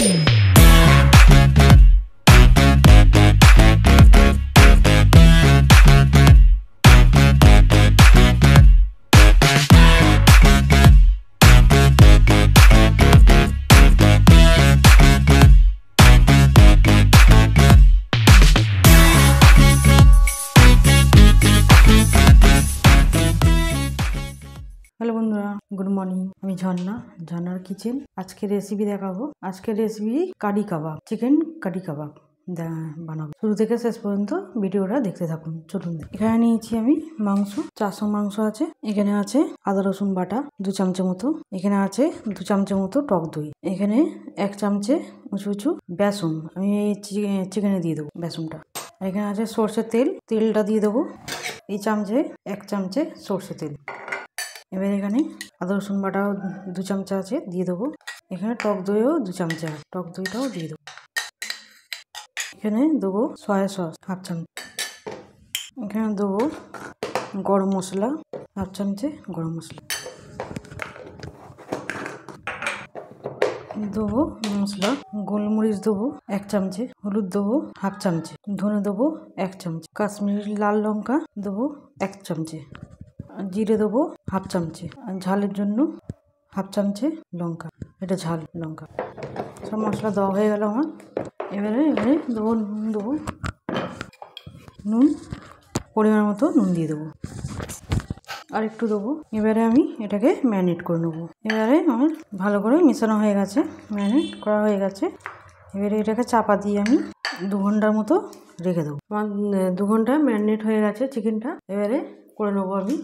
Hello बंधुरा good morning আমি ঝর্ণা ঝর্ণার কিচেন আজকে রেসিপি দেখাবো। আজকে রেসিপি কারি কাবাব, চিকেন কারি কাবাব বানাবো। শুরু থেকে শেষ পর্যন্ত ভিডিওটা দেখতে থাকুন। চলুন। এখানে নিয়েছি আমি মাংস, 400 মাংস আছে। এখানে আছে আদা রসুন বাটা 2 চামচের মতো। এখানে আছে 2 চামচের মতো টক দই। এখানে 1 চামচে উঁচু উঁচু বেসন আমি চিকেনে দিয়ে দেবো বেসনটা। এখানে আছে সর্ষের তেল, তেলটা দিয়ে দেবো এই চামচে 1 চামচে সর্ষের তেল। এবার এখানে আদা রসুন বাটাও 2 চামচা আছে, দিয়ে দেবো। এখানে টক দইও 2 চামচা, টক দইটাও দিয়ে দেবো। এখানে দেবো সয়া সস 1/2 চামচ। এখানে দেবো গরম মশলা 1/2 চামচে, গরম মশলা দেবো। মশলা গোলমরিচ দেবো 1 চামচে, হলুদ দেবো 1/2 চামচে, ধনে দেবো 1 চামচে, কাশ্মীরি লাল লঙ্কা দেবো 1 চামচে, জিরে দেবো 1/2 চামচে, আর ঝালের জন্য 1/2 চামচে লঙ্কা, এটা ঝাল লঙ্কা। সব মশলা দেওয়া হয়ে গেল আমার। এবারে দেবো নুন, দেবো নুন পরিমাণ মতো নুন দিয়ে দেবো, আর একটু দেবো। এবারে আমি এটাকে ম্যারিনেট করে নেবো। এবারে আমার ভালো করে মেশানো হয়ে গেছে, ম্যারিনেট করা হয়ে গেছে। এবারে এটাকে চাপা দিয়ে আমি 2 ঘন্টার মতো রেখে দেবো। আমার 2 ঘন্টা ম্যারিনেট হয়ে গেছে চিকেনটা। এবারে করে নেবো আমি।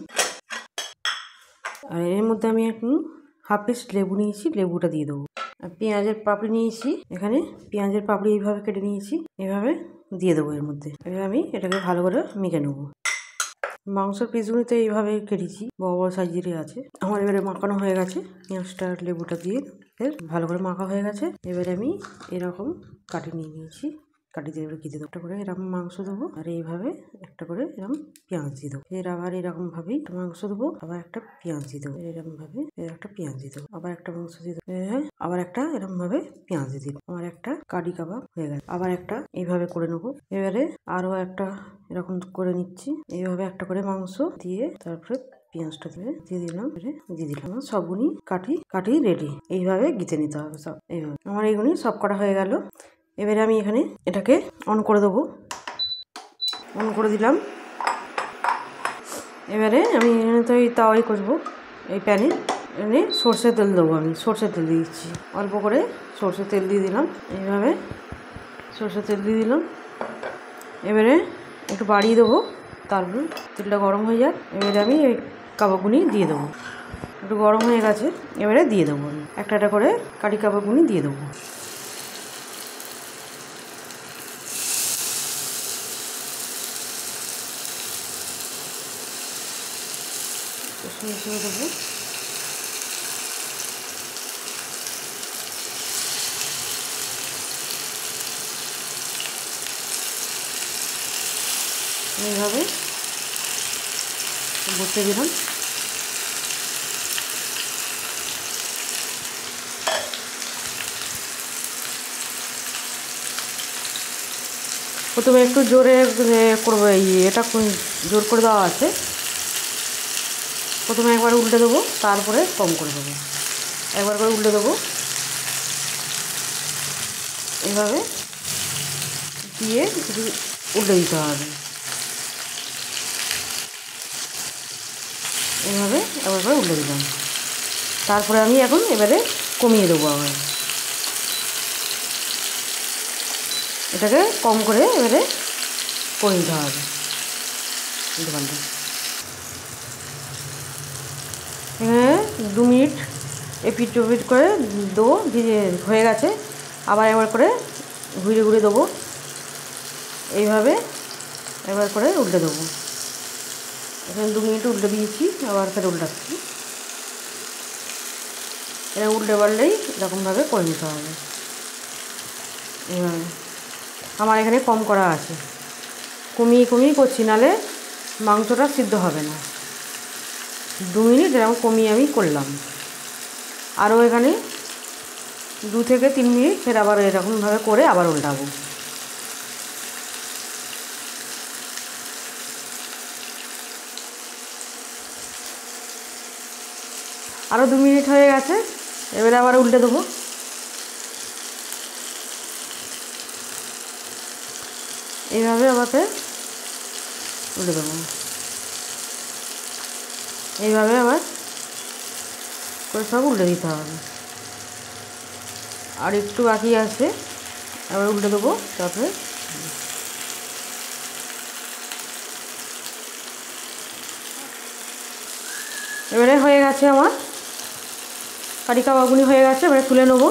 আর এর মধ্যে আমি একটু 1/2 পিস লেবু নিয়েছি, লেবুটা দিয়ে দেবো। আর পেঁয়াজের পাপড়ি নিয়েছি, এখানে পেঁয়াজের পাপড়ি এইভাবে কেটে নিয়েছি, এভাবে দিয়ে দেবো এর মধ্যে। এবার আমি এটাকে ভালো করে মেখে নেবো। মাংসের পিসগুলি তো এইভাবে কেটেছি, বড় বড় সাইজেরই আছে। আমার এবারে মাখানো হয়ে গেছে, পেঁয়াজটা লেবুটা দিয়ে ভালো করে মাখা হয়ে গেছে। এবারে আমি এরকম কাটি নিয়ে নিয়েছি, কাটি দিয়ে এবার কেটে দেবো। একটা করে এরকম মাংস দেবো, আর এইভাবে একটা করে এরকম পেঁয়াজ দিয়ে দেবো। এর আবার এরকম ভাবেই মাংস দেবো, আবার একটা পেঁয়াজ দিয়ে দেবো, এরকম ভাবে একটা পেঁয়াজ দিয়ে দেবো, আবার একটা মাংস দিয়ে দেবো, আবার একটা এরকম ভাবে পেঁয়াজ দিয়ে দেবো। আমার একটা কারি কাবাব হয়ে গেছে। আবার একটা এইভাবে করে নেবো। এবারে আরো একটা এরকম করে নিচ্ছি, এইভাবে একটা করে মাংস দিয়ে তারপরে পেঁয়াজটা দিয়ে দিলাম, দিয়ে দিলাম। সবগুলি কাটি রেডি। এইভাবে গিতে নিতে হবে সব। এইভাবে আমার এইগুলি সব করা হয়ে গেল। এবারে আমি এখানে এটাকে অন করে দেবো, অন করে দিলাম। এবারে আমি এখানে তো এই তাওয়াই করবো, এই প্যানে এনে সর্ষের তেল দেবো। আমি সর্ষের তেল দিয়ে দিচ্ছি, অল্প করে সর্ষের তেল দিয়ে দিলাম। এইভাবে সর্ষের তেল দিয়ে দিলাম। এবারে একটু বাড়িয়ে দেবো, তারপর তেলটা গরম হয়ে যাক। এবারে আমি এই কাবাবগুনি দিয়ে দেবো। একটু গরম হয়ে গেছে, এবারে দিয়ে দেবো আমি একটা একটা করে কারি কাবাবগুনি দিয়ে দেবো। দেবো এইভাবে বসে দিলাম। প্রথমে একটু জোরে করবো, এটা জোর করে দেওয়া আছে। প্রথমে একবার উল্টে দেবো, তারপরে কম করে দেবো। একবার করে উল্টে দেবো, এইভাবে দিয়ে একটু উল্টে দিতে হবে। এইভাবে একবার করে উল্টে দিলাম। তারপরে আমি এখন এবারে কমিয়ে দেবো। আবার এটাকে কম করে এবারে করে দিতে হবে দোকানটা। এখানে 2 মিনিট এপিট ওপিট করে দেবো, দিয়ে হয়ে গেছে। আবার একবার করে ঘুরে ঘুরে দেবো, এইভাবে একবার করে উল্টে দেবো। এখানে 2 মিনিট উল্টে দিয়েছি, আবার ফের উল্টাচ্ছি। এটা উল্টে পারলেই এরকমভাবে করে নিতে হবে। এইভাবে আমার এখানে কম করা আছে, কমিয়ে করছি, নাহলে মাংসটা সিদ্ধ হবে না। 2 মিনিট এরকম কমিয়ে আমি করলাম। আরও এখানে 2 থেকে 3 মিনিট ফের আবার এরকমভাবে করে আবার উল্টাবো। আরও 2 মিনিট হয়ে গেছে, এবারে আবার উল্টে দেবো। এইভাবে আমাকে উল্টে দেবো, এইভাবে আবার করে সব উল্টে দিতে হবে। আর একটু বাকি আছে, আবার উল্টে দেবো। তারপরে এবারে হয়ে গেছে আমার কারি কাবাবগুলি হয়ে গেছে, এবারে তুলে নেবো।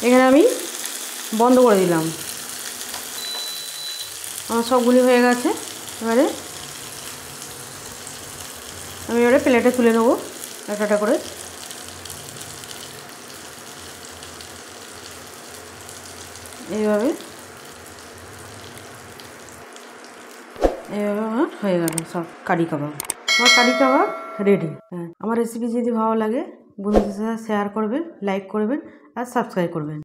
এখানে আমি বন্ধ করে দিলাম, আমার সবগুলি হয়ে গেছে। এবারে আমি প্লেটে তুলে নেবো একটা করে। এইভাবে আমার হয়ে গেল সব কারি কাবাব। আমার কারি কাবাব রেডি। হ্যাঁ, আমার রেসিপি যদি ভালো লাগে বন্ধুদের সাথে শেয়ার করবেন, লাইক করবেন আর সাবস্ক্রাইব করবেন।